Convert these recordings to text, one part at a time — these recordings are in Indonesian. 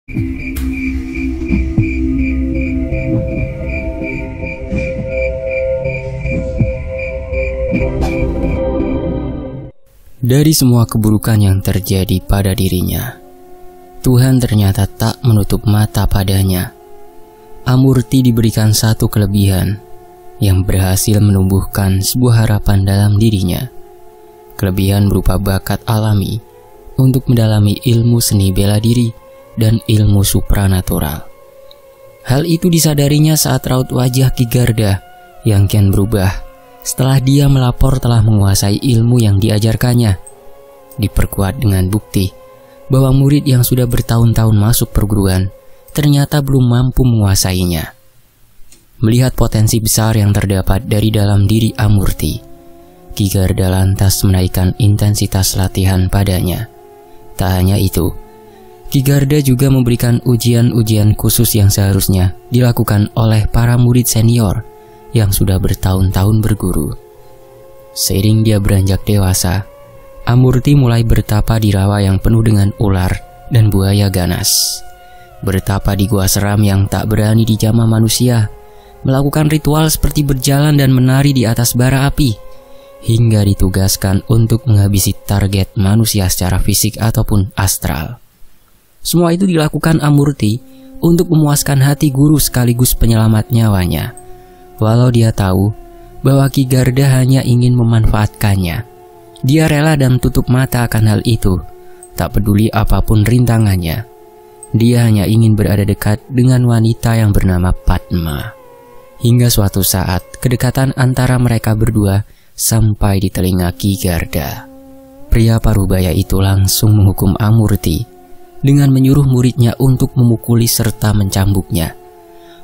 Dari semua keburukan yang terjadi pada dirinya, Tuhan ternyata tak menutup mata padanya. Amurti diberikan satu kelebihan yang berhasil menumbuhkan sebuah harapan dalam dirinya. Kelebihan berupa bakat alami untuk mendalami ilmu seni bela diri dan ilmu supranatural. Hal itu disadarinya saat raut wajah Ki Garda yang kian berubah setelah dia melapor telah menguasai ilmu yang diajarkannya. Diperkuat dengan bukti bahwa murid yang sudah bertahun-tahun masuk perguruan ternyata belum mampu menguasainya. Melihat potensi besar yang terdapat dari dalam diri Amurti, Ki Garda lantas menaikkan intensitas latihan padanya. Tak hanya itu, Ki Garda juga memberikan ujian-ujian khusus yang seharusnya dilakukan oleh para murid senior yang sudah bertahun-tahun berguru. Seiring dia beranjak dewasa, Amurti mulai bertapa di rawa yang penuh dengan ular dan buaya ganas. Bertapa di gua seram yang tak berani dijamah manusia, melakukan ritual seperti berjalan dan menari di atas bara api, hingga ditugaskan untuk menghabisi target manusia secara fisik ataupun astral. Semua itu dilakukan Amurti untuk memuaskan hati guru sekaligus penyelamat nyawanya. Walau dia tahu bahwa Ki Garda hanya ingin memanfaatkannya, dia rela dan tutup mata akan hal itu. Tak peduli apapun rintangannya, dia hanya ingin berada dekat dengan wanita yang bernama Padma. Hingga suatu saat, kedekatan antara mereka berdua sampai di telinga Ki Garda. Pria parubaya itu langsung menghukum Amurti dengan menyuruh muridnya untuk memukuli serta mencambuknya.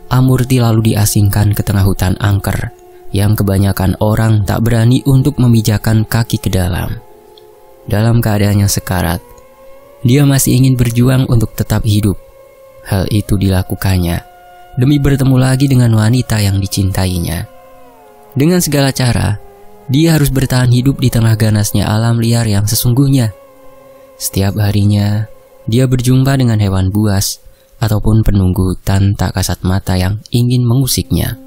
Amurti lalu diasingkan ke tengah hutan angker yang kebanyakan orang tak berani untuk memijakan kaki ke dalam. Dalam keadaan yang sekarat, dia masih ingin berjuang untuk tetap hidup. Hal itu dilakukannya demi bertemu lagi dengan wanita yang dicintainya. Dengan segala cara, dia harus bertahan hidup di tengah ganasnya alam liar yang sesungguhnya. Setiap harinya, dia berjumpa dengan hewan buas ataupun penunggu hutan tak kasat mata yang ingin mengusiknya.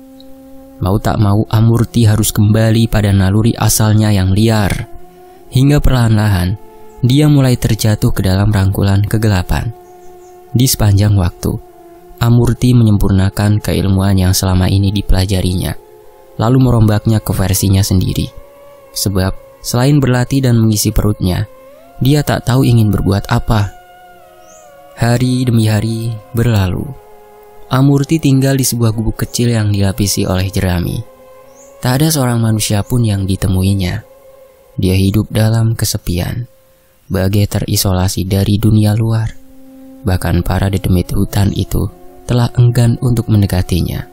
Mau tak mau Amurti harus kembali pada naluri asalnya yang liar. Hingga perlahan-lahan dia mulai terjatuh ke dalam rangkulan kegelapan. Di sepanjang waktu, Amurti menyempurnakan keilmuan yang selama ini dipelajarinya, lalu merombaknya ke versinya sendiri. Sebab selain berlatih dan mengisi perutnya, dia tak tahu ingin berbuat apa. Hari demi hari berlalu. Amurti tinggal di sebuah gubuk kecil yang dilapisi oleh jerami. Tak ada seorang manusia pun yang ditemuinya. Dia hidup dalam kesepian, bagai terisolasi dari dunia luar. Bahkan para dedemit hutan itu telah enggan untuk mendekatinya.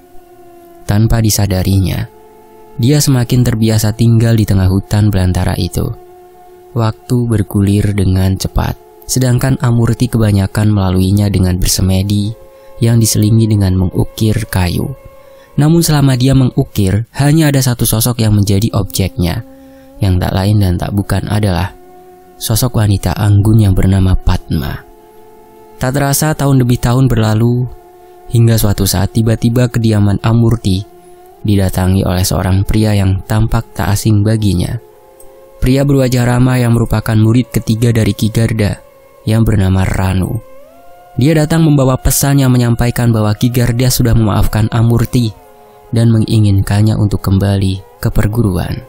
Tanpa disadarinya, dia semakin terbiasa tinggal di tengah hutan belantara itu. Waktu bergulir dengan cepat, sedangkan Amurti kebanyakan melaluinya dengan bersemedi yang diselingi dengan mengukir kayu. Namun selama dia mengukir, hanya ada satu sosok yang menjadi objeknya, yang tak lain dan tak bukan adalah sosok wanita anggun yang bernama Padma. Tak terasa tahun demi tahun berlalu, hingga suatu saat tiba-tiba kediaman Amurti didatangi oleh seorang pria yang tampak tak asing baginya. Pria berwajah ramah yang merupakan murid ketiga dari Ki Garda yang bernama Ranu. Dia datang membawa pesan yang menyampaikan bahwa Ki Garda sudah memaafkan Amurti dan menginginkannya untuk kembali ke perguruan.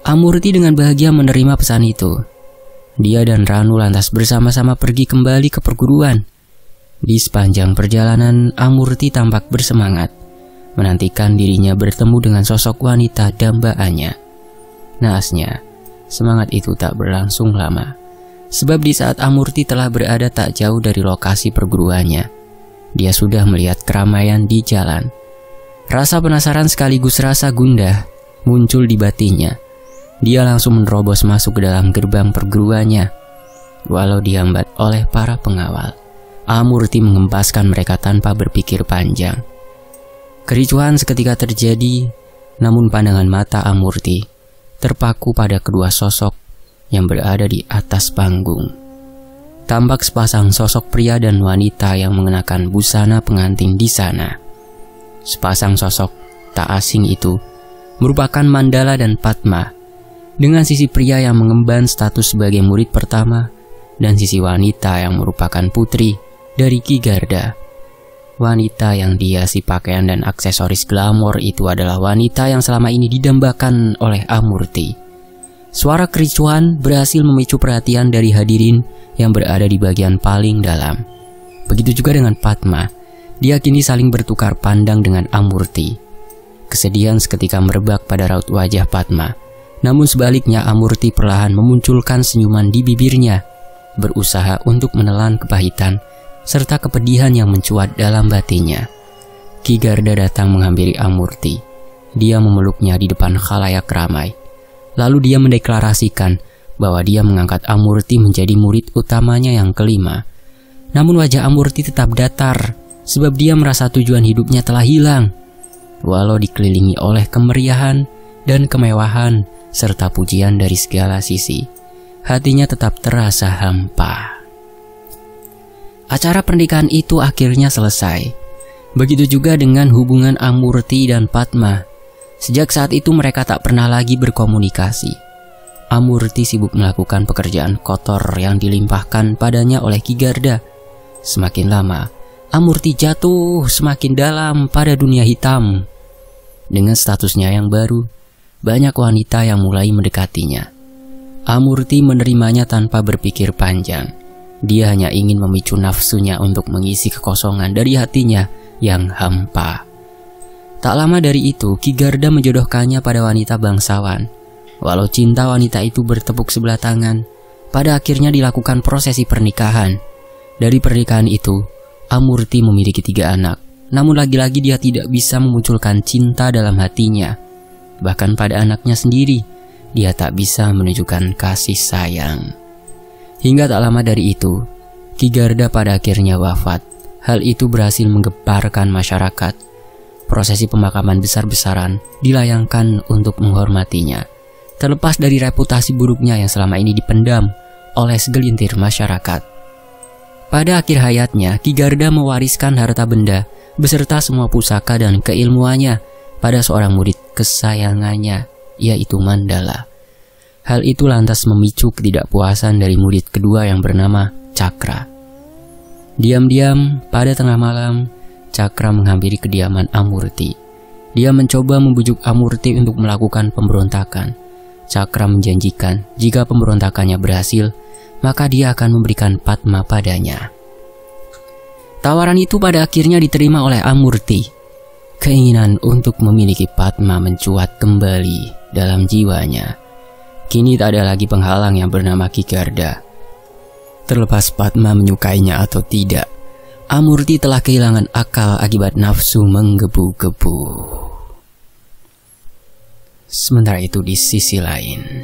Amurti dengan bahagia menerima pesan itu. Dia dan Ranu lantas bersama-sama pergi kembali ke perguruan. Di sepanjang perjalanan, Amurti tampak bersemangat, menantikan dirinya bertemu dengan sosok wanita dambaannya. Naasnya, semangat itu tak berlangsung lama. Sebab di saat Amurti telah berada tak jauh dari lokasi perguruannya, dia sudah melihat keramaian di jalan. Rasa penasaran sekaligus rasa gundah muncul di batinnya. Dia langsung menerobos masuk ke dalam gerbang perguruannya. Walau dihambat oleh para pengawal, Amurti mengempaskan mereka tanpa berpikir panjang. Kericuhan seketika terjadi, namun pandangan mata Amurti terpaku pada kedua sosok yang berada di atas panggung. tampak sepasang sosok pria dan wanita yang mengenakan busana pengantin di sana. Sepasang sosok tak asing itu merupakan Mandala dan Padma, dengan sisi pria yang mengemban status sebagai murid pertama dan sisi wanita yang merupakan putri dari Ki Garda. Wanita yang dihiasi pakaian dan aksesoris glamor itu adalah wanita yang selama ini didambakan oleh Amurti. Suara kericuhan berhasil memicu perhatian dari hadirin yang berada di bagian paling dalam. Begitu juga dengan Padma. Dia kini saling bertukar pandang dengan Amurti. Kesedihan seketika merebak pada raut wajah Padma. Namun sebaliknya Amurti perlahan memunculkan senyuman di bibirnya, berusaha untuk menelan kepahitan serta kepedihan yang mencuat dalam batinnya. Ki Garda datang menghampiri Amurti. Dia memeluknya di depan khalayak ramai. Lalu dia mendeklarasikan bahwa dia mengangkat Amurti menjadi murid utamanya yang kelima. Namun wajah Amurti tetap datar, sebab dia merasa tujuan hidupnya telah hilang. Walau dikelilingi oleh kemeriahan dan kemewahan serta pujian dari segala sisi, hatinya tetap terasa hampa. Acara pernikahan itu akhirnya selesai. Begitu juga dengan hubungan Amurti dan Padma. Sejak saat itu mereka tak pernah lagi berkomunikasi. Amurti sibuk melakukan pekerjaan kotor yang dilimpahkan padanya oleh Ki Garda. Semakin lama, Amurti jatuh semakin dalam pada dunia hitam. Dengan statusnya yang baru, banyak wanita yang mulai mendekatinya. Amurti menerimanya tanpa berpikir panjang. Dia hanya ingin memicu nafsunya untuk mengisi kekosongan dari hatinya yang hampa. Tak lama dari itu, Ki Garda menjodohkannya pada wanita bangsawan. Walau cinta wanita itu bertepuk sebelah tangan, pada akhirnya dilakukan prosesi pernikahan. Dari pernikahan itu, Amurti memiliki 3 anak. Namun lagi-lagi dia tidak bisa memunculkan cinta dalam hatinya. Bahkan pada anaknya sendiri, dia tak bisa menunjukkan kasih sayang. Hingga tak lama dari itu, Ki Garda pada akhirnya wafat. Hal itu berhasil menggemparkan masyarakat. Prosesi pemakaman besar-besaran dilayangkan untuk menghormatinya, terlepas dari reputasi buruknya yang selama ini dipendam oleh segelintir masyarakat. Pada akhir hayatnya, Ki Garda mewariskan harta benda beserta semua pusaka dan keilmuannya pada seorang murid kesayangannya, yaitu Mandala. Hal itu lantas memicu ketidakpuasan dari murid kedua yang bernama Cakra. Diam-diam pada tengah malam, Cakra menghampiri kediaman Amurti. Dia mencoba membujuk Amurti untuk melakukan pemberontakan. Cakra menjanjikan jika pemberontakannya berhasil, maka dia akan memberikan Padma padanya. Tawaran itu pada akhirnya diterima oleh Amurti. Keinginan untuk memiliki Padma mencuat kembali dalam jiwanya. Kini tak ada lagi penghalang yang bernama Ki Garda. Terlepas Padma menyukainya atau tidak, Amurti telah kehilangan akal akibat nafsu menggebu-gebu. Sementara itu di sisi lain,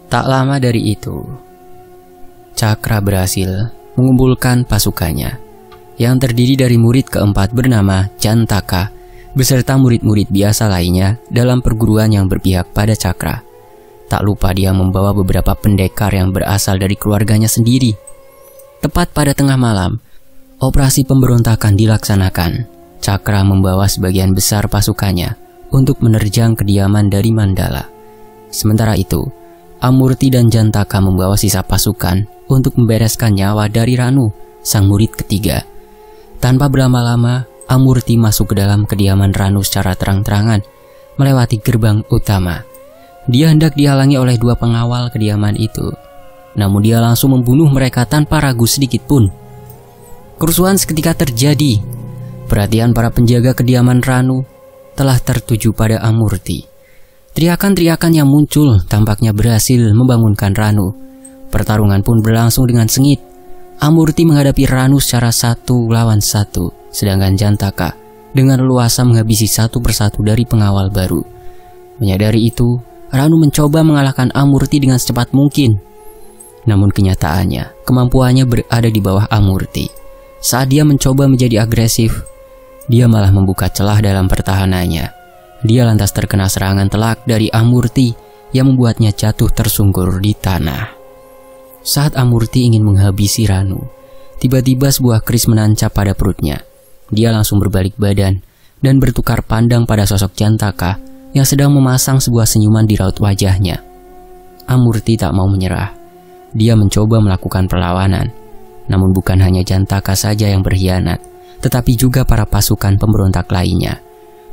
tak lama dari itu, Cakra berhasil mengumpulkan pasukannya yang terdiri dari murid keempat bernama Jantaka beserta murid-murid biasa lainnya dalam perguruan yang berpihak pada Cakra. Tak lupa dia membawa beberapa pendekar yang berasal dari keluarganya sendiri. Tepat pada tengah malam, operasi pemberontakan dilaksanakan. Cakra membawa sebagian besar pasukannya untuk menerjang kediaman dari Mandala. Sementara itu, Amurti dan Jantaka membawa sisa pasukan untuk membereskan nyawa dari Ranu, sang murid ketiga. Tanpa berlama-lama, Amurti masuk ke dalam kediaman Ranu secara terang-terangan, melewati gerbang utama. Dia hendak dihalangi oleh 2 pengawal kediaman itu. Namun dia langsung membunuh mereka tanpa ragu sedikit pun. Kerusuhan seketika terjadi. Perhatian para penjaga kediaman Ranu telah tertuju pada Amurti. Teriakan-teriakan yang muncul tampaknya berhasil membangunkan Ranu. Pertarungan pun berlangsung dengan sengit. Amurti menghadapi Ranu secara 1 lawan 1, sedangkan Jantaka dengan leluasa menghabisi satu persatu dari pengawal baru. Menyadari itu, Ranu mencoba mengalahkan Amurti dengan secepat mungkin. Namun kenyataannya, kemampuannya berada di bawah Amurti. Saat dia mencoba menjadi agresif, dia malah membuka celah dalam pertahanannya. Dia lantas terkena serangan telak dari Amurti yang membuatnya jatuh tersungkur di tanah. Saat Amurti ingin menghabisi Ranu, tiba-tiba sebuah keris menancap pada perutnya. Dia langsung berbalik badan dan bertukar pandang pada sosok Jantaka yang sedang memasang sebuah senyuman di raut wajahnya. Amurti tak mau menyerah. Dia mencoba melakukan perlawanan. Namun bukan hanya Jantaka saja yang berkhianat, tetapi juga para pasukan pemberontak lainnya.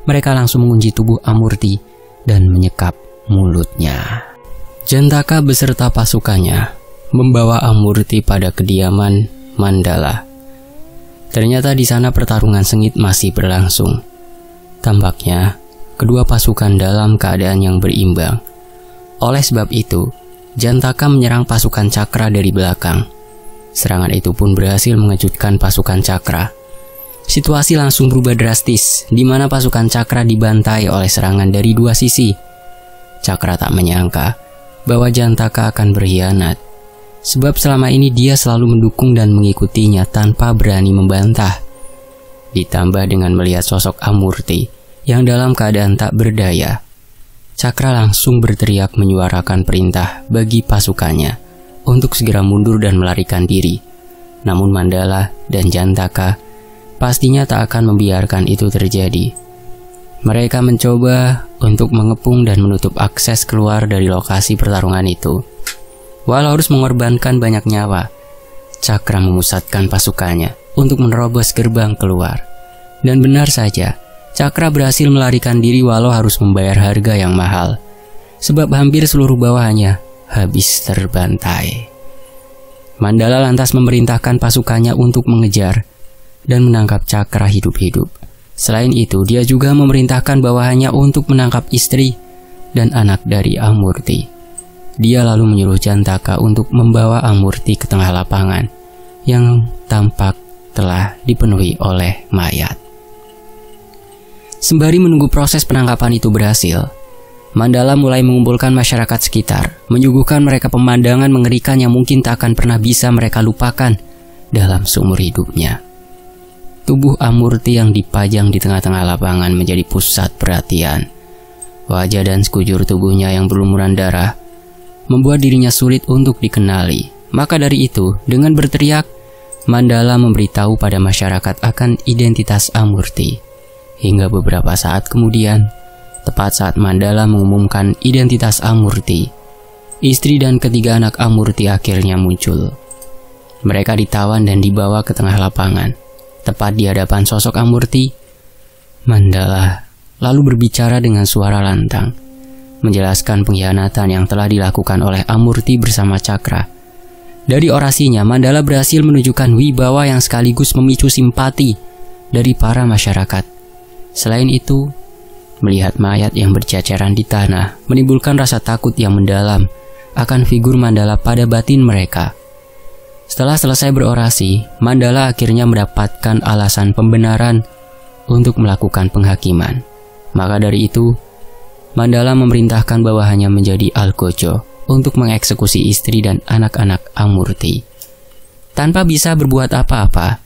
Mereka langsung mengunci tubuh Amurti dan menyekap mulutnya. Jantaka beserta pasukannya membawa Amurti pada kediaman Mandala. Ternyata di sana pertarungan sengit masih berlangsung. Tampaknya kedua pasukan dalam keadaan yang berimbang. Oleh sebab itu, Jantaka menyerang pasukan Cakra dari belakang. Serangan itu pun berhasil mengejutkan pasukan Cakra. Situasi langsung berubah drastis, di mana pasukan Cakra dibantai oleh serangan dari dua sisi. Cakra tak menyangka bahwa Jantaka akan berkhianat, sebab selama ini dia selalu mendukung dan mengikutinya tanpa berani membantah. Ditambah dengan melihat sosok Amurti yang dalam keadaan tak berdaya, Cakra langsung berteriak menyuarakan perintah bagi pasukannya untuk segera mundur dan melarikan diri. Namun Mandala dan Jantaka pastinya tak akan membiarkan itu terjadi. Mereka mencoba untuk mengepung dan menutup akses keluar dari lokasi pertarungan itu. Walau harus mengorbankan banyak nyawa, Cakra memusatkan pasukannya untuk menerobos gerbang keluar. Dan benar saja, Cakra berhasil melarikan diri walau harus membayar harga yang mahal, sebab hampir seluruh bawahannya habis terbantai. Mandala lantas memerintahkan pasukannya untuk mengejar dan menangkap Cakra hidup-hidup. Selain itu, dia juga memerintahkan bawahannya untuk menangkap istri dan anak dari Amurti. Dia lalu menyuruh Jantaka untuk membawa Amurti ke tengah lapangan yang tampak telah dipenuhi oleh mayat. Sembari menunggu proses penangkapan itu berhasil, Mandala mulai mengumpulkan masyarakat sekitar, menyuguhkan mereka pemandangan mengerikan yang mungkin tak akan pernah bisa mereka lupakan dalam seumur hidupnya. Tubuh Amurti yang dipajang di tengah-tengah lapangan menjadi pusat perhatian. Wajah dan sekujur tubuhnya yang berlumuran darah membuat dirinya sulit untuk dikenali. Maka dari itu, dengan berteriak, Mandala memberitahu pada masyarakat akan identitas Amurti. Hingga beberapa saat kemudian, tepat saat Mandala mengumumkan identitas Amurti, istri dan ketiga anak Amurti akhirnya muncul. Mereka ditawan dan dibawa ke tengah lapangan. Tepat di hadapan sosok Amurti, Mandala lalu berbicara dengan suara lantang, menjelaskan pengkhianatan yang telah dilakukan oleh Amurti bersama Cakra. Dari orasinya, Mandala berhasil menunjukkan wibawa yang sekaligus memicu simpati dari para masyarakat. Selain itu, melihat mayat yang berceceran di tanah menimbulkan rasa takut yang mendalam akan figur Mandala pada batin mereka. Setelah selesai berorasi, Mandala akhirnya mendapatkan alasan pembenaran untuk melakukan penghakiman. Maka dari itu, Mandala memerintahkan bawahannya menjadi algojo untuk mengeksekusi istri dan anak-anak Amurti. Tanpa bisa berbuat apa-apa,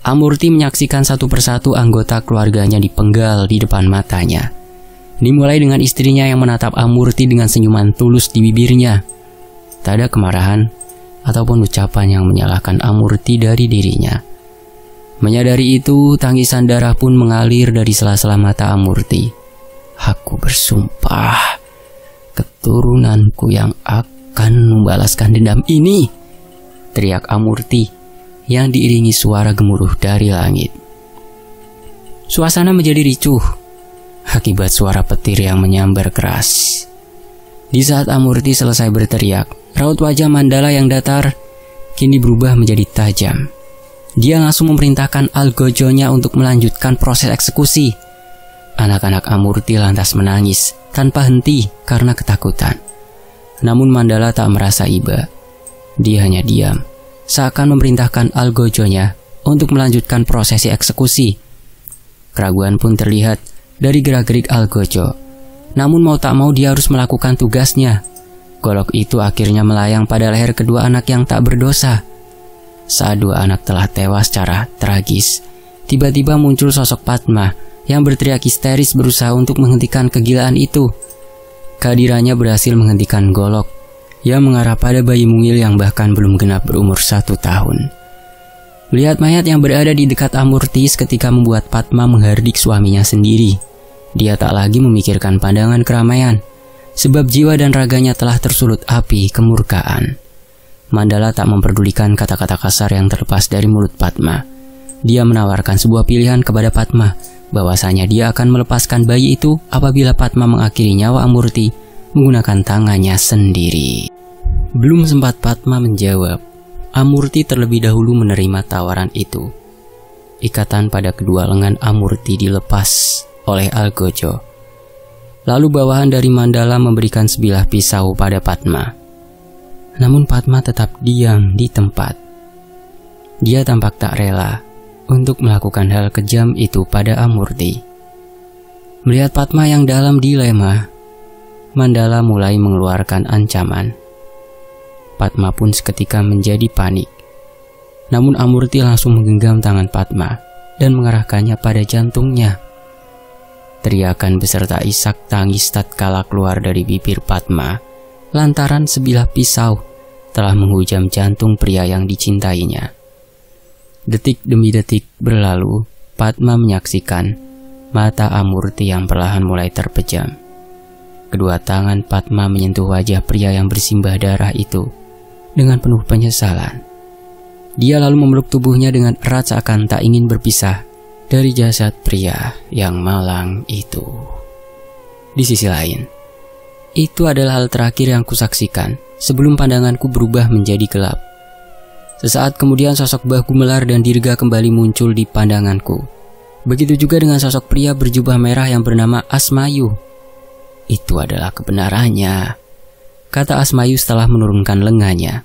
Amurti menyaksikan satu persatu anggota keluarganya dipenggal di depan matanya. Dimulai dengan istrinya yang menatap Amurti dengan senyuman tulus di bibirnya. Tak ada kemarahan ataupun ucapan yang menyalahkan Amurti dari dirinya. Menyadari itu, tangisan darah pun mengalir dari sela-sela mata Amurti. "Aku bersumpah, keturunanku yang akan membalaskan dendam ini," teriak Amurti yang diiringi suara gemuruh dari langit. Suasana menjadi ricuh akibat suara petir yang menyambar keras. Di saat Amurti selesai berteriak, raut wajah Mandala yang datar kini berubah menjadi tajam. Dia langsung memerintahkan algojonya untuk melanjutkan proses eksekusi. Anak-anak Amurti lantas menangis tanpa henti karena ketakutan. Namun Mandala tak merasa iba. Dia hanya diam, seakan memerintahkan algojonya untuk melanjutkan prosesi eksekusi. Keraguan pun terlihat dari gerak-gerik algojo. Namun mau tak mau dia harus melakukan tugasnya. Golok itu akhirnya melayang pada leher kedua anak yang tak berdosa. Saat dua anak telah tewas secara tragis, tiba-tiba muncul sosok Padma yang berteriak histeris berusaha untuk menghentikan kegilaan itu. Kehadirannya berhasil menghentikan golok Ia mengarah pada bayi mungil yang bahkan belum genap berumur 1 tahun. Melihat mayat yang berada di dekat Amurti seketika membuat Padma menghardik suaminya sendiri. Dia tak lagi memikirkan pandangan keramaian, sebab jiwa dan raganya telah tersulut api kemurkaan. Mandala tak memperdulikan kata-kata kasar yang terlepas dari mulut Padma. Dia menawarkan sebuah pilihan kepada Padma, bahwasanya dia akan melepaskan bayi itu apabila Padma mengakhiri nyawa Amurti menggunakan tangannya sendiri. Belum sempat Padma menjawab, Amurti terlebih dahulu menerima tawaran itu. Ikatan pada kedua lengan Amurti dilepas oleh Algojo. Lalu bawahan dari Mandala memberikan sebilah pisau pada Padma. Namun Padma tetap diam di tempat. Dia tampak tak rela untuk melakukan hal kejam itu pada Amurti. Melihat Padma yang dalam dilema, Mandala mulai mengeluarkan ancaman. Padma pun seketika menjadi panik. Namun Amurti langsung menggenggam tangan Padma dan mengarahkannya pada jantungnya. Teriakan beserta isak tangis tatkala keluar dari bibir Padma lantaran sebilah pisau telah menghujam jantung pria yang dicintainya. Detik demi detik berlalu, Padma menyaksikan mata Amurti yang perlahan mulai terpejam. Kedua tangan Padma menyentuh wajah pria yang bersimbah darah itu dengan penuh penyesalan. Dia lalu memeluk tubuhnya dengan erat seakan tak ingin berpisah dari jasad pria yang malang itu. Di sisi lain, itu adalah hal terakhir yang kusaksikan sebelum pandanganku berubah menjadi gelap. Sesaat kemudian sosok Mbah Gumelar dan Dirga kembali muncul di pandanganku. Begitu juga dengan sosok pria berjubah merah yang bernama Asmayu. Itu adalah kebenarannya, kata Asmayu setelah menurunkan lengannya.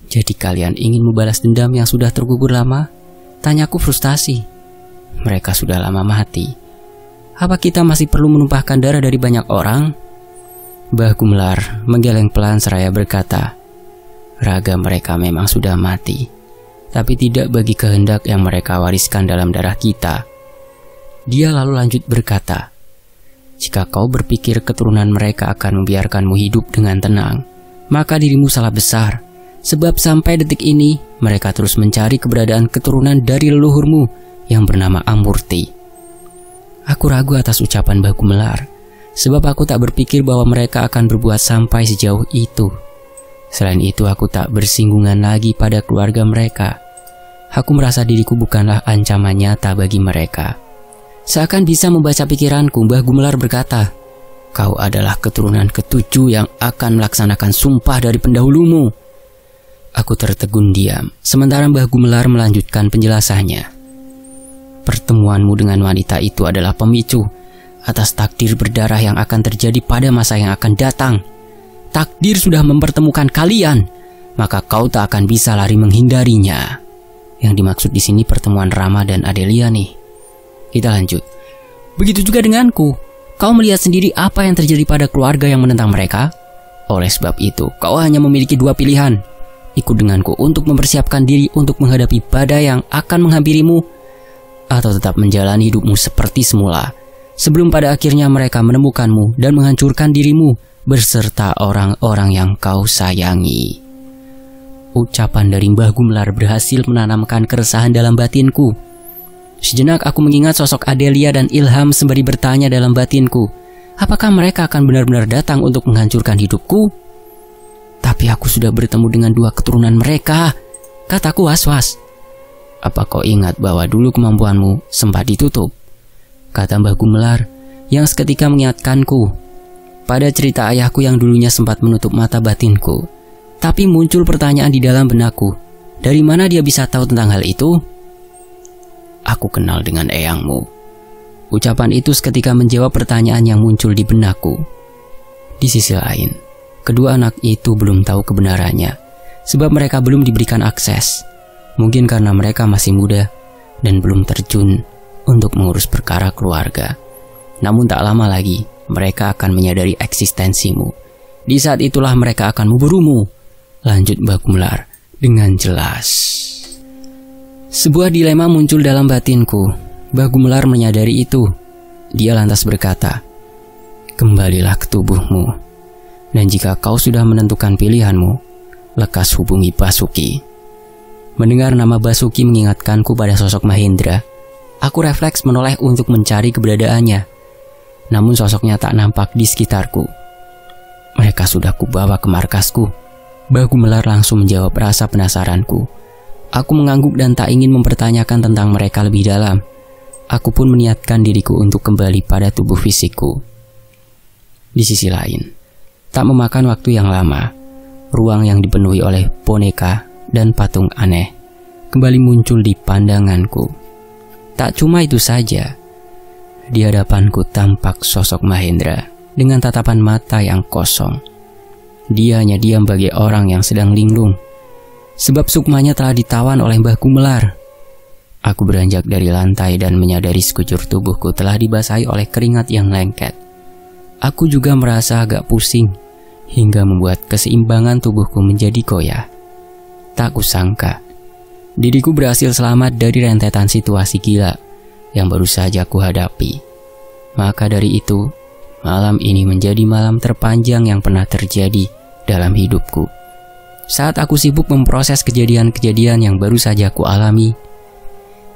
Jadi kalian ingin membalas dendam yang sudah terkubur lama? Tanyaku frustasi. Mereka sudah lama mati. Apa kita masih perlu menumpahkan darah dari banyak orang? Mbah Gumelar menggeleng pelan seraya berkata, raga mereka memang sudah mati, tapi tidak bagi kehendak yang mereka wariskan dalam darah kita. Dia lalu lanjut berkata, jika kau berpikir keturunan mereka akan membiarkanmu hidup dengan tenang, maka dirimu salah besar. Sebab sampai detik ini, mereka terus mencari keberadaan keturunan dari leluhurmu yang bernama Amurti. Aku ragu atas ucapan Mbah Gumelar, sebab aku tak berpikir bahwa mereka akan berbuat sampai sejauh itu. Selain itu, aku tak bersinggungan lagi pada keluarga mereka. Aku merasa diriku bukanlah ancaman nyata bagi mereka. Seakan bisa membaca pikiranku, Mbah Gumelar berkata, kau adalah keturunan ke-7 yang akan melaksanakan sumpah dari pendahulumu. Aku tertegun diam, sementara Mbah Gumelar melanjutkan penjelasannya. Pertemuanmu dengan wanita itu adalah pemicu atas takdir berdarah yang akan terjadi pada masa yang akan datang. Takdir sudah mempertemukan kalian, maka kau tak akan bisa lari menghindarinya. Yang dimaksud di sini pertemuan Rama dan Adelia nih. Kita lanjut. Begitu juga denganku. Kau melihat sendiri apa yang terjadi pada keluarga yang menentang mereka. Oleh sebab itu, kau hanya memiliki 2 pilihan. Ikut denganku untuk mempersiapkan diri untuk menghadapi badai yang akan menghampirimu, atau tetap menjalani hidupmu seperti semula, sebelum pada akhirnya mereka menemukanmu dan menghancurkan dirimu berserta orang-orang yang kau sayangi. Ucapan dari Mbah Gumelar berhasil menanamkan keresahan dalam batinku. Sejenak aku mengingat sosok Adelia dan Ilham sembari bertanya dalam batinku, apakah mereka akan benar-benar datang untuk menghancurkan hidupku? Tapi aku sudah bertemu dengan 2 keturunan mereka, kataku was-was. Apa kau ingat bahwa dulu kemampuanmu sempat ditutup? Kata Mbah Gumelar yang seketika mengingatkanku pada cerita ayahku yang dulunya sempat menutup mata batinku. Tapi muncul pertanyaan di dalam benakku, dari mana dia bisa tahu tentang hal itu? Aku kenal dengan eyangmu. Ucapan itu seketika menjawab pertanyaan yang muncul di benakku. Di sisi lain, kedua anak itu belum tahu kebenarannya, sebab mereka belum diberikan akses. Mungkin karena mereka masih muda dan belum terjun untuk mengurus perkara keluarga. Namun tak lama lagi, mereka akan menyadari eksistensimu. Di saat itulah mereka akan memburumu. Lanjut Mbah Gumelar dengan jelas. Sebuah dilema muncul dalam batinku. Mbah Gumelar menyadari itu. Dia lantas berkata, kembalilah ke tubuhmu. Dan jika kau sudah menentukan pilihanmu, lekas hubungi Basuki. Mendengar nama Basuki mengingatkanku pada sosok Mahendra, aku refleks menoleh untuk mencari keberadaannya. Namun sosoknya tak nampak di sekitarku. Mereka sudah kubawa ke markasku. Bahu Melar langsung menjawab rasa penasaranku. Aku mengangguk dan tak ingin mempertanyakan tentang mereka lebih dalam. Aku pun meniatkan diriku untuk kembali pada tubuh fisikku. Di sisi lain, tak memakan waktu yang lama, ruang yang dipenuhi oleh boneka dan patung aneh kembali muncul di pandanganku. Tak cuma itu saja, di hadapanku tampak sosok Mahendra dengan tatapan mata yang kosong. Dia hanya diam bagi orang yang sedang linglung, sebab sukmanya telah ditawan oleh Mbah Gumelar. Aku beranjak dari lantai dan menyadari sekujur tubuhku telah dibasahi oleh keringat yang lengket. Aku juga merasa agak pusing, hingga membuat keseimbangan tubuhku menjadi goyah. Tak kusangka, diriku berhasil selamat dari rentetan situasi gila yang baru saja kuhadapi. Maka dari itu, malam ini menjadi malam terpanjang yang pernah terjadi dalam hidupku. Saat aku sibuk memproses kejadian-kejadian yang baru saja ku alami,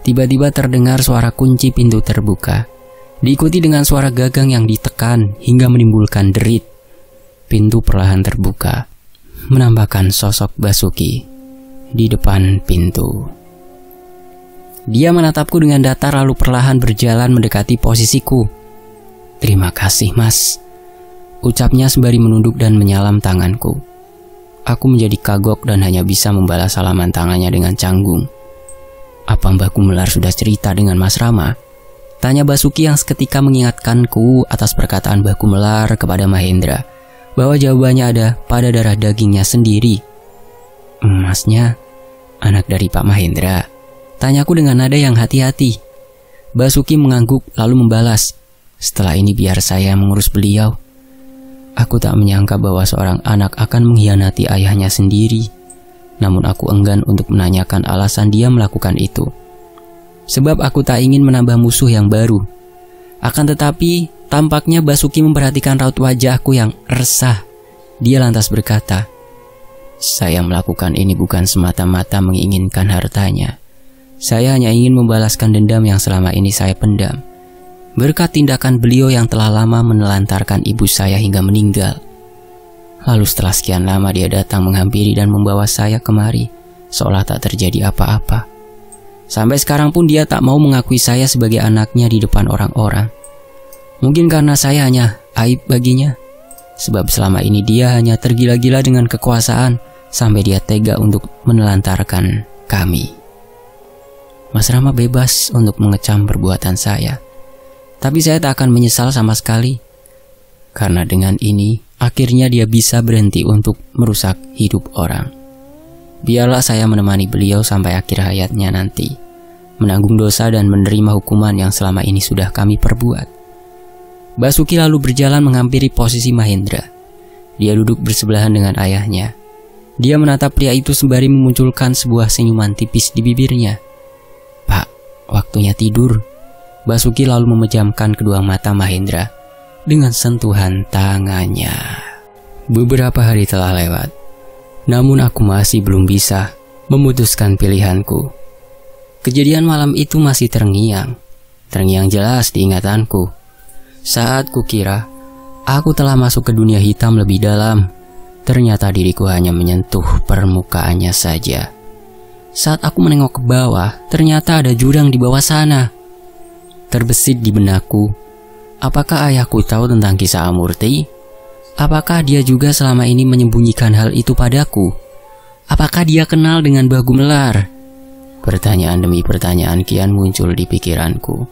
tiba-tiba terdengar suara kunci pintu terbuka, diikuti dengan suara gagang yang ditekan hingga menimbulkan derit. Pintu perlahan terbuka, menampakkan sosok Basuki di depan pintu. Dia menatapku dengan datar lalu perlahan berjalan mendekati posisiku. "Terima kasih, Mas," ucapnya sembari menunduk dan menyalam tanganku. Aku menjadi kagok dan hanya bisa membalas salaman tangannya dengan canggung. "Apa Mbah Gumelar sudah cerita dengan Mas Rama?" tanya Basuki yang seketika mengingatkanku atas perkataan Mbah Gumelar kepada Mahendra bahwa jawabannya ada pada darah dagingnya sendiri. "Masnya anak dari Pak Mahendra?" tanyaku dengan nada yang hati-hati. Basuki mengangguk lalu membalas, "Setelah ini biar saya mengurus beliau." Aku tak menyangka bahwa seorang anak akan mengkhianati ayahnya sendiri. Namun aku enggan untuk menanyakan alasan dia melakukan itu, sebab aku tak ingin menambah musuh yang baru. Akan tetapi, tampaknya Basuki memperhatikan raut wajahku yang resah. Dia lantas berkata, "Saya melakukan ini bukan semata-mata menginginkan hartanya. Saya hanya ingin membalaskan dendam yang selama ini saya pendam, berkat tindakan beliau yang telah lama menelantarkan ibu saya hingga meninggal." Lalu setelah sekian lama dia datang menghampiri dan membawa saya kemari, seolah tak terjadi apa-apa. Sampai sekarang pun dia tak mau mengakui saya sebagai anaknya di depan orang-orang. Mungkin karena saya hanya aib baginya, sebab selama ini dia hanya tergila-gila dengan kekuasaan sampai dia tega untuk menelantarkan kami. Mas Rama bebas untuk mengecam perbuatan saya, tapi saya tak akan menyesal sama sekali. Karena dengan ini, akhirnya dia bisa berhenti untuk merusak hidup orang. Biarlah saya menemani beliau sampai akhir hayatnya nanti, menanggung dosa dan menerima hukuman yang selama ini sudah kami perbuat. Basuki lalu berjalan menghampiri posisi Mahendra. Dia duduk bersebelahan dengan ayahnya. Dia menatap pria itu sembari memunculkan sebuah senyuman tipis di bibirnya. "Pak, waktunya tidur." Basuki lalu memejamkan kedua mata Mahendra dengan sentuhan tangannya. Beberapa hari telah lewat, namun aku masih belum bisa memutuskan pilihanku. Kejadian malam itu masih terngiang jelas di ingatanku. Saat kukira aku telah masuk ke dunia hitam lebih dalam, ternyata diriku hanya menyentuh permukaannya saja. Saat aku menengok ke bawah, ternyata ada jurang di bawah sana. Terbesit di benakku, apakah ayahku tahu tentang kisah Amurti? Apakah dia juga selama ini menyembunyikan hal itu padaku? Apakah dia kenal dengan Mbah Gumelar? Pertanyaan demi pertanyaan kian muncul di pikiranku.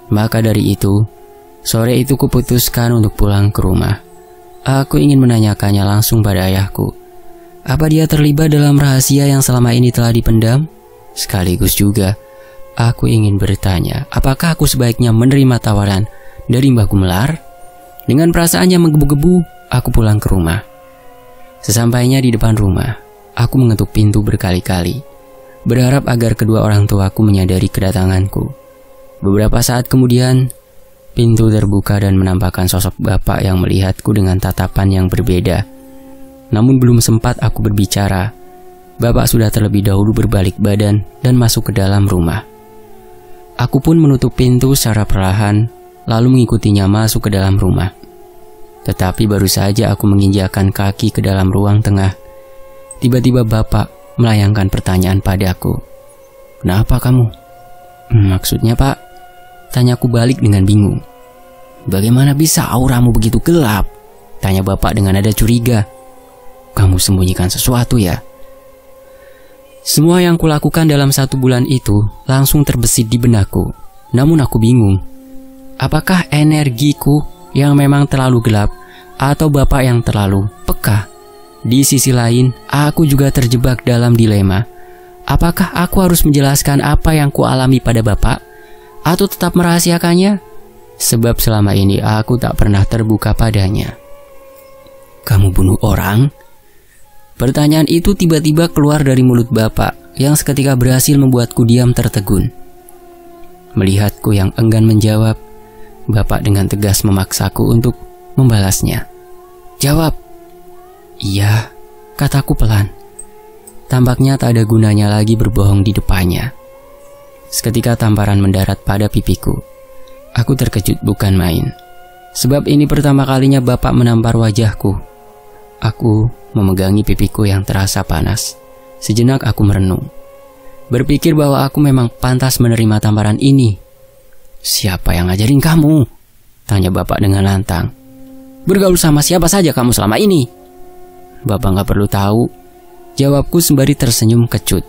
Maka dari itu, sore itu kuputuskan untuk pulang ke rumah. Aku ingin menanyakannya langsung pada ayahku. Apa dia terlibat dalam rahasia yang selama ini telah dipendam? Sekaligus juga, aku ingin bertanya, apakah aku sebaiknya menerima tawaran dari Mbah Gumelar? Dengan perasaan yang menggebu-gebu, aku pulang ke rumah. Sesampainya di depan rumah, aku mengetuk pintu berkali-kali, berharap agar kedua orang tuaku menyadari kedatanganku. Beberapa saat kemudian, Pintu terbuka dan menampakkan sosok bapak yang melihatku dengan tatapan yang berbeda. Namun belum sempat aku berbicara, bapak sudah terlebih dahulu berbalik badan dan masuk ke dalam rumah. Aku pun menutup pintu secara perlahan, lalu mengikutinya masuk ke dalam rumah. Tetapi baru saja aku menginjakkan kaki ke dalam ruang tengah, tiba-tiba bapak melayangkan pertanyaan padaku. "Kenapa kamu?" "Maksudnya pak?" Tanyaku balik dengan bingung. "Bagaimana bisa auramu begitu gelap?" tanya bapak dengan nada curiga. "Kamu sembunyikan sesuatu ya?" Semua yang kulakukan dalam 1 bulan itu langsung terbesit di benakku. Namun aku bingung. Apakah energiku yang memang terlalu gelap atau bapak yang terlalu peka? Di sisi lain, aku juga terjebak dalam dilema. Apakah aku harus menjelaskan apa yang kualami pada bapak atau tetap merahasiakannya? Sebab selama ini aku tak pernah terbuka padanya. "Kamu bunuh orang?" Pertanyaan itu tiba-tiba keluar dari mulut bapak yang seketika berhasil membuatku diam tertegun. Melihatku yang enggan menjawab, bapak dengan tegas memaksaku untuk membalasnya. "Jawab." "Iya," kataku pelan. Tampaknya tak ada gunanya lagi berbohong di depannya. Seketika tamparan mendarat pada pipiku. Aku terkejut bukan main. Sebab ini pertama kalinya bapak menampar wajahku. Aku memegangi pipiku yang terasa panas. Sejenak aku merenung. Berpikir bahwa aku memang pantas menerima tamparan ini. "Siapa yang ngajarin kamu?" tanya bapak dengan lantang. "Bergaul sama siapa saja kamu selama ini?" "Bapak gak perlu tahu," jawabku sembari tersenyum kecut.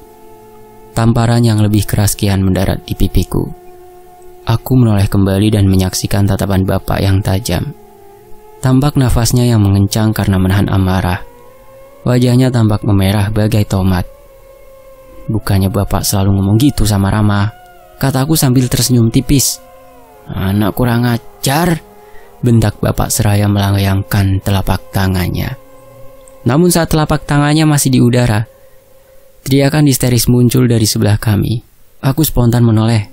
Tamparan yang lebih keras kian mendarat di pipiku. Aku menoleh kembali dan menyaksikan tatapan bapak yang tajam. Tampak nafasnya yang mengencang karena menahan amarah. Wajahnya tampak memerah bagai tomat. "Bukannya bapak selalu ngomong gitu sama Rama?" kataku sambil tersenyum tipis. "Anak kurang ajar," bentak bapak seraya melayangkan telapak tangannya. Namun saat telapak tangannya masih di udara, teriakan histeris muncul dari sebelah kami. Aku spontan menoleh,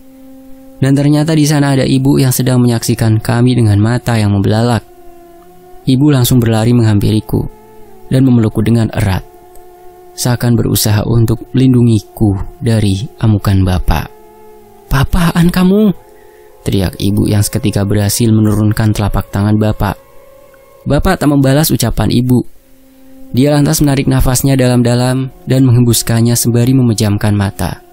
dan ternyata di sana ada ibu yang sedang menyaksikan kami dengan mata yang membelalak. Ibu langsung berlari menghampiriku dan memelukku dengan erat, seakan berusaha untuk melindungiku dari amukan bapak. "Apaan kamu?" teriak ibu yang seketika berhasil menurunkan telapak tangan bapak. Bapak tak membalas ucapan ibu. Dia lantas menarik nafasnya dalam-dalam dan menghembuskannya sembari memejamkan mata.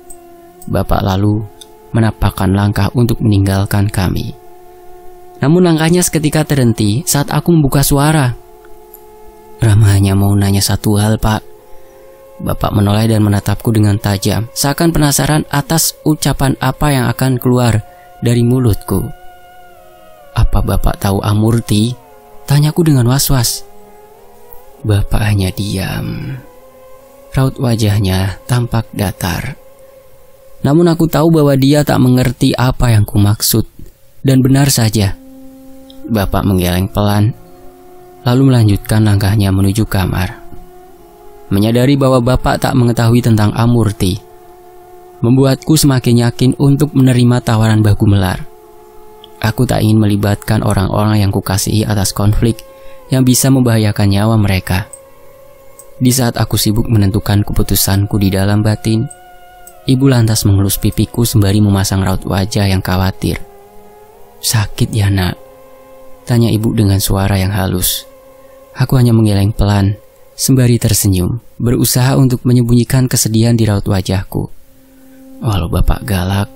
Bapak lalu menapakkan langkah untuk meninggalkan kami. Namun langkahnya seketika terhenti saat aku membuka suara. "Rama hanya mau nanya satu hal, Pak." Bapak menoleh dan menatapku dengan tajam, seakan penasaran atas ucapan apa yang akan keluar dari mulutku. "Apa Bapak tahu Amurti?" tanyaku dengan was-was. Bapak hanya diam. Raut wajahnya tampak datar. Namun aku tahu bahwa dia tak mengerti apa yang kumaksud. Dan benar saja. Bapak menggeleng pelan, lalu melanjutkan langkahnya menuju kamar. Menyadari bahwa bapak tak mengetahui tentang Amurti, membuatku semakin yakin untuk menerima tawaran baku melar. Aku tak ingin melibatkan orang-orang yang kukasihi atas konflik yang bisa membahayakan nyawa mereka. Di saat aku sibuk menentukan keputusanku di dalam batin, ibu lantas mengelus pipiku sembari memasang raut wajah yang khawatir. "Sakit ya nak?" tanya ibu dengan suara yang halus. Aku hanya menggeleng pelan, sembari tersenyum, berusaha untuk menyembunyikan kesedihan di raut wajahku. "Walau bapak galak,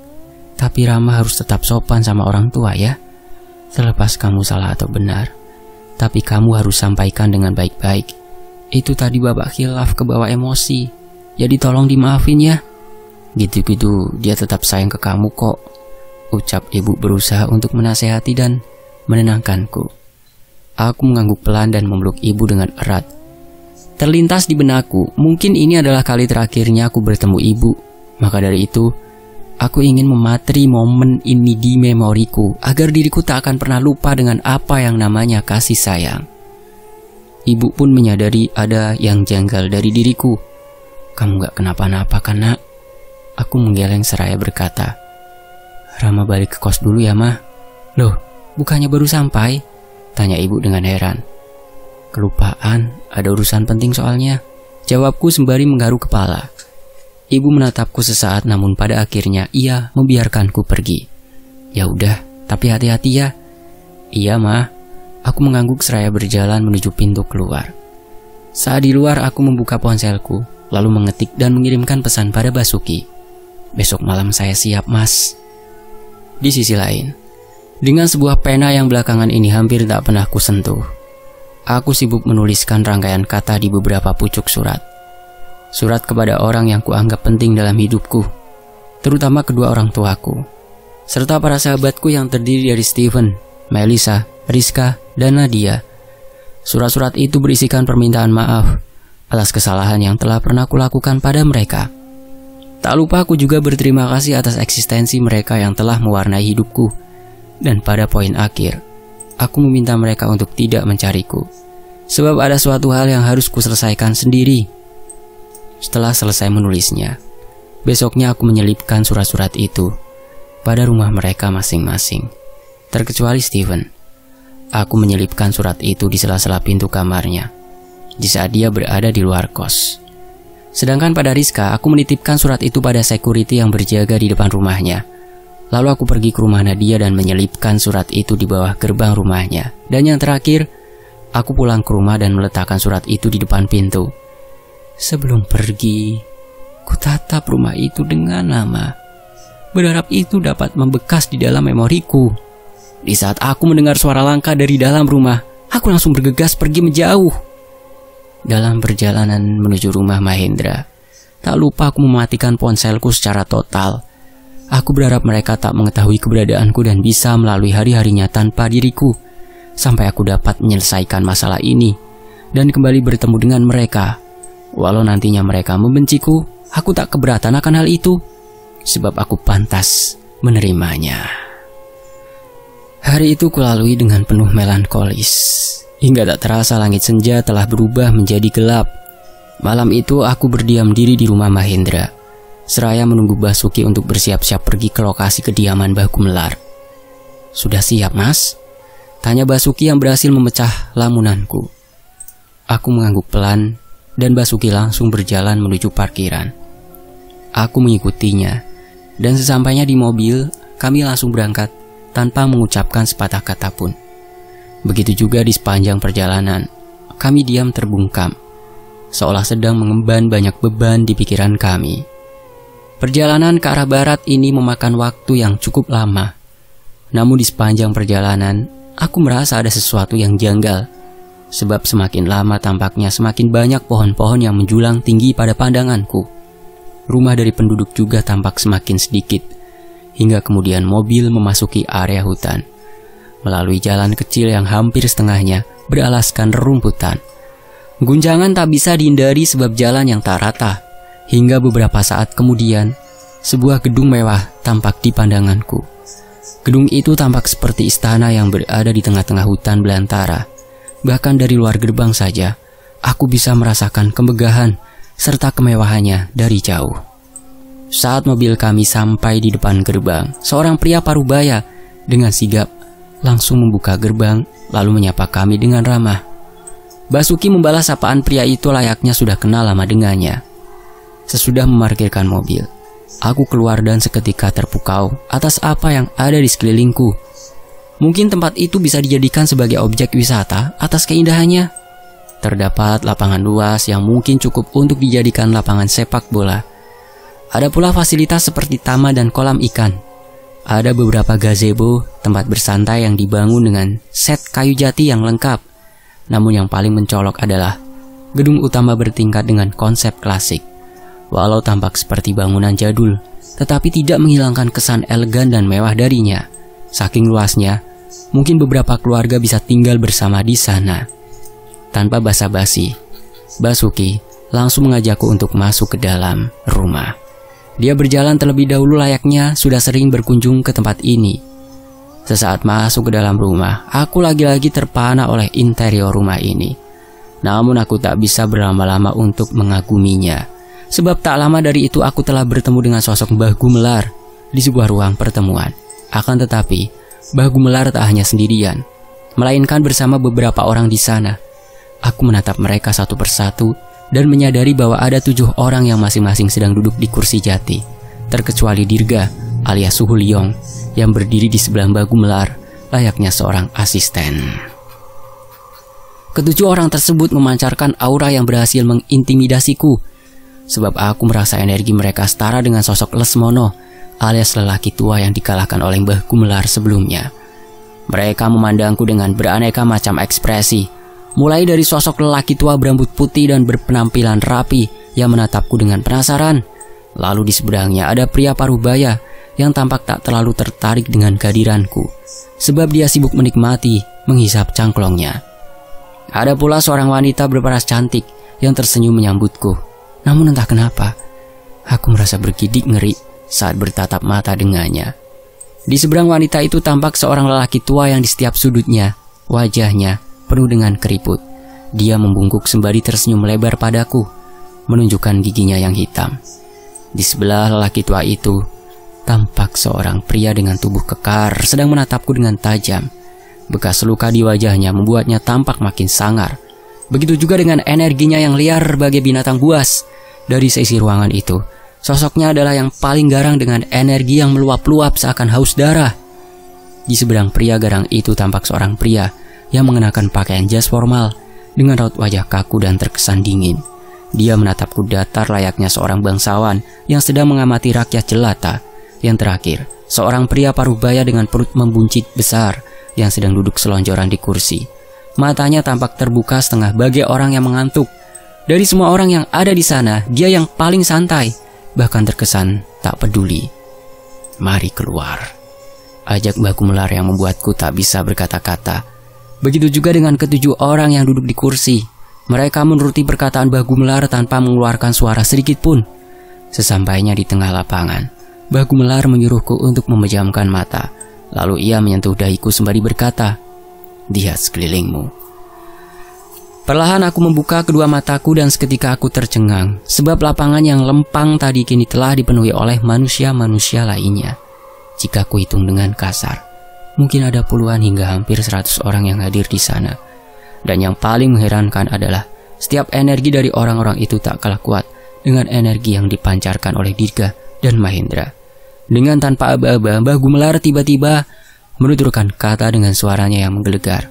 tapi Rama harus tetap sopan sama orang tua ya. Terlepas kamu salah atau benar, tapi kamu harus sampaikan dengan baik-baik. Itu tadi bapak khilaf kebawa emosi, jadi tolong dimaafin ya." "Gitu-gitu dia tetap sayang ke kamu kok," ucap ibu berusaha untuk menasehati dan menenangkanku. Aku mengangguk pelan dan memeluk ibu dengan erat. Terlintas di benakku, mungkin ini adalah kali terakhirnya aku bertemu ibu. Maka dari itu, aku ingin mematri momen ini di memoriku agar diriku tak akan pernah lupa dengan apa yang namanya kasih sayang. Ibu pun menyadari ada yang janggal dari diriku. "Kamu gak kenapa-napa kan nak?" Aku menggeleng seraya berkata. "Rama balik ke kos dulu ya mah." "Loh, bukannya baru sampai? Tanya ibu dengan heran. Kelupaan, ada urusan penting soalnya, jawabku sembari menggaruk kepala. Ibu menatapku sesaat, namun pada akhirnya ia membiarkanku pergi. Ya udah, tapi hati-hati ya. Iya mah, aku mengangguk seraya berjalan menuju pintu keluar. Saat di luar aku membuka ponselku, lalu mengetik dan mengirimkan pesan pada Basuki. Besok malam saya siap mas. Di sisi lain, dengan sebuah pena yang belakangan ini hampir tak pernah kusentuh, aku sibuk menuliskan rangkaian kata di beberapa pucuk surat. Surat kepada orang yang kuanggap penting dalam hidupku, terutama kedua orang tuaku, serta para sahabatku yang terdiri dari Steven, Melissa, Rizka, dan Nadia. Surat-surat itu berisikan permintaan maaf atas kesalahan yang telah pernah kulakukan pada mereka. Tak lupa aku juga berterima kasih atas eksistensi mereka yang telah mewarnai hidupku. Dan pada poin akhir, aku meminta mereka untuk tidak mencariku, sebab ada suatu hal yang harus kuselesaikan sendiri. Setelah selesai menulisnya, besoknya aku menyelipkan surat-surat itu pada rumah mereka masing-masing. Terkecuali Steven. Aku menyelipkan surat itu di sela-sela pintu kamarnya, di saat dia berada di luar kos. Sedangkan pada Rizka, aku menitipkan surat itu pada security yang berjaga di depan rumahnya. Lalu aku pergi ke rumah Nadia dan menyelipkan surat itu di bawah gerbang rumahnya. Dan yang terakhir, aku pulang ke rumah dan meletakkan surat itu di depan pintu. Sebelum pergi, kutatap rumah itu dengan lama, berharap itu dapat membekas di dalam memoriku. Di saat aku mendengar suara langkah dari dalam rumah, aku langsung bergegas pergi menjauh. Dalam perjalanan menuju rumah Mahendra, tak lupa aku mematikan ponselku secara total. Aku berharap mereka tak mengetahui keberadaanku dan bisa melalui hari-harinya tanpa diriku, sampai aku dapat menyelesaikan masalah ini dan kembali bertemu dengan mereka. Walau nantinya mereka membenciku, aku tak keberatan akan hal itu, sebab aku pantas menerimanya. Hari itu kulalui dengan penuh melankolis. Hingga tak terasa langit senja telah berubah menjadi gelap. Malam itu aku berdiam diri di rumah Mahendra, seraya menunggu Basuki untuk bersiap-siap pergi ke lokasi kediaman Mbah Gumelar. Sudah siap mas? Tanya Basuki yang berhasil memecah lamunanku. Aku mengangguk pelan dan Basuki langsung berjalan menuju parkiran. Aku mengikutinya, dan sesampainya di mobil, kami langsung berangkat tanpa mengucapkan sepatah kata pun. Begitu juga di sepanjang perjalanan, kami diam terbungkam, seolah sedang mengemban banyak beban di pikiran kami. Perjalanan ke arah barat ini memakan waktu yang cukup lama. Namun di sepanjang perjalanan, aku merasa ada sesuatu yang janggal, sebab semakin lama tampaknya semakin banyak pohon-pohon yang menjulang tinggi pada pandanganku. Rumah dari penduduk juga tampak semakin sedikit, hingga kemudian mobil memasuki area hutan. Melalui jalan kecil yang hampir setengahnya beralaskan rerumputan. Guncangan tak bisa dihindari sebab jalan yang tak rata. Hingga beberapa saat kemudian, sebuah gedung mewah tampak di pandanganku. Gedung itu tampak seperti istana yang berada di tengah-tengah hutan belantara. Bahkan dari luar gerbang saja, aku bisa merasakan kemegahan serta kemewahannya dari jauh. Saat mobil kami sampai di depan gerbang, seorang pria parubaya dengan sigap langsung membuka gerbang lalu menyapa kami dengan ramah. Basuki membalas sapaan pria itu layaknya sudah kenal lama dengannya. Sesudah memarkirkan mobil, aku keluar dan seketika terpukau atas apa yang ada di sekelilingku. Mungkin tempat itu bisa dijadikan sebagai objek wisata atas keindahannya. Terdapat lapangan luas yang mungkin cukup untuk dijadikan lapangan sepak bola. Ada pula fasilitas seperti taman dan kolam ikan. Ada beberapa gazebo, tempat bersantai yang dibangun dengan set kayu jati yang lengkap. Namun yang paling mencolok adalah gedung utama bertingkat dengan konsep klasik. Walau tampak seperti bangunan jadul, tetapi tidak menghilangkan kesan elegan dan mewah darinya. Saking luasnya, mungkin beberapa keluarga bisa tinggal bersama di sana. Tanpa basa-basi, Basuki langsung mengajakku untuk masuk ke dalam rumah. Dia berjalan terlebih dahulu layaknya sudah sering berkunjung ke tempat ini. Sesaat masuk ke dalam rumah, aku lagi-lagi terpana oleh interior rumah ini. Namun aku tak bisa berlama-lama untuk mengaguminya, sebab tak lama dari itu aku telah bertemu dengan sosok Mbah Gumelar di sebuah ruang pertemuan. Akan tetapi, Mbah Gumelar tak hanya sendirian, melainkan bersama beberapa orang di sana. Aku menatap mereka satu persatu dan menyadari bahwa ada 7 orang yang masing-masing sedang duduk di kursi jati, terkecuali Dirga alias Suhu Liong yang berdiri di sebelah Mbah Gumelar layaknya seorang asisten. Ketujuh orang tersebut memancarkan aura yang berhasil mengintimidasiku, sebab aku merasa energi mereka setara dengan sosok Lesmono alias lelaki tua yang dikalahkan oleh Mbah Gumelar sebelumnya. Mereka memandangku dengan beraneka macam ekspresi, mulai dari sosok lelaki tua berambut putih dan berpenampilan rapi yang menatapku dengan penasaran. Lalu di seberangnya ada pria parubaya yang tampak tak terlalu tertarik dengan kehadiranku, sebab dia sibuk menikmati menghisap cangklongnya. Ada pula seorang wanita berparas cantik yang tersenyum menyambutku. Namun entah kenapa, aku merasa bergidik ngeri saat bertatap mata dengannya. Di seberang wanita itu tampak seorang lelaki tua yang di setiap sudutnya, wajahnya penuh dengan keriput. Dia membungkuk sembari tersenyum lebar padaku, menunjukkan giginya yang hitam. Di sebelah lelaki tua itu, tampak seorang pria dengan tubuh kekar sedang menatapku dengan tajam. Bekas luka di wajahnya membuatnya tampak makin sangar. Begitu juga dengan energinya yang liar bagai binatang buas. Dari sisi ruangan itu, sosoknya adalah yang paling garang dengan energi yang meluap-luap seakan haus darah. Di seberang pria garang itu tampak seorang pria yang mengenakan pakaian jas formal dengan raut wajah kaku dan terkesan dingin. Dia menatapku datar layaknya seorang bangsawan yang sedang mengamati rakyat jelata. Yang terakhir, seorang pria parubaya dengan perut membuncit besar yang sedang duduk selonjoran di kursi. Matanya tampak terbuka setengah bagai orang yang mengantuk. Dari semua orang yang ada di sana, dia yang paling santai, bahkan terkesan tak peduli. "Mari keluar," ajak Mbah Gumelar yang membuatku tak bisa berkata-kata. Begitu juga dengan ketujuh orang yang duduk di kursi. Mereka menuruti perkataan Mbah Gumelar tanpa mengeluarkan suara sedikit pun. Sesampainya di tengah lapangan, Mbah Gumelar menyuruhku untuk memejamkan mata. Lalu ia menyentuh dahiku sembari berkata, "Lihat sekelilingmu." Perlahan aku membuka kedua mataku dan seketika aku tercengang, sebab lapangan yang lempang tadi kini telah dipenuhi oleh manusia-manusia lainnya. Jika ku hitung dengan kasar, mungkin ada puluhan hingga hampir 100 orang yang hadir di sana. Dan yang paling mengherankan adalah setiap energi dari orang-orang itu tak kalah kuat dengan energi yang dipancarkan oleh Dirga dan Mahendra. Dengan tanpa aba-aba, Mbah Gumelar tiba-tiba menuturkan kata dengan suaranya yang menggelegar.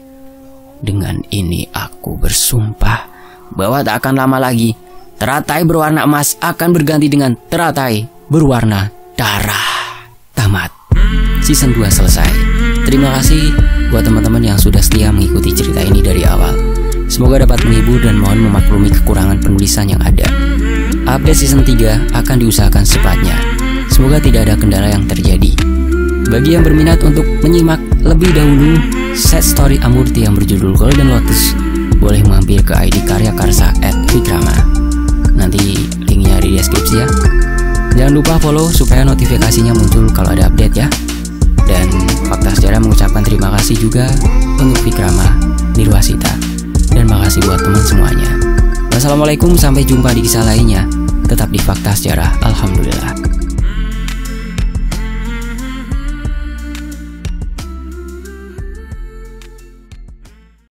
"Dengan ini aku bersumpah bahwa tak akan lama lagi teratai berwarna emas akan berganti dengan teratai berwarna darah." Tamat. Season 2 selesai. Terima kasih buat teman-teman yang sudah setia mengikuti cerita ini dari awal. Semoga dapat menghibur dan mohon memaklumi kekurangan penulisan yang ada. Update season 3 akan diusahakan secepatnya. Semoga tidak ada kendala yang terjadi. Bagi yang berminat untuk menyimak lebih dahulu set story Amurti yang berjudul Golden Lotus, boleh mampir ke ID Karya Karsa @fikrama. Nanti linknya di deskripsi ya. Jangan lupa follow supaya notifikasinya muncul kalau ada update ya. Dan Fakta Sejarah mengucapkan terima kasih juga untuk Fikrama Nirwasita. Dan makasih buat teman semuanya. Wassalamualaikum, sampai jumpa di kisah lainnya. Tetap di Fakta Sejarah. Alhamdulillah.